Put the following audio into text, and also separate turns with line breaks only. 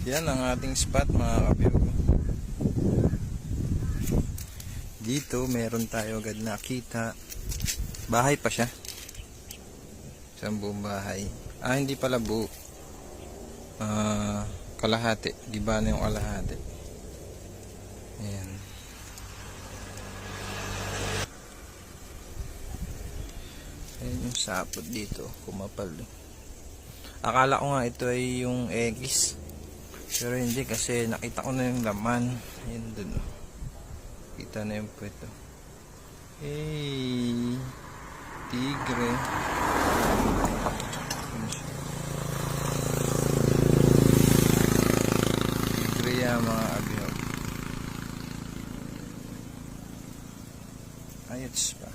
Yan ang ating spot mga kabiyog. Dito meron tayo agad nakita. Bahay pa siya. Isang buong bahay. Hindi pala buo. Kalahati. Giba na yung kalahati. Ayan. Ayan yung sapot dito. Kumapal. Akala ko nga ito ay yung eggs. Pero hindi kasi nakita ko na yung laman. Ayan dun. Kita na yung pweto. Hey! Tigre. Tigre yan mga abiyog. Ayos pa.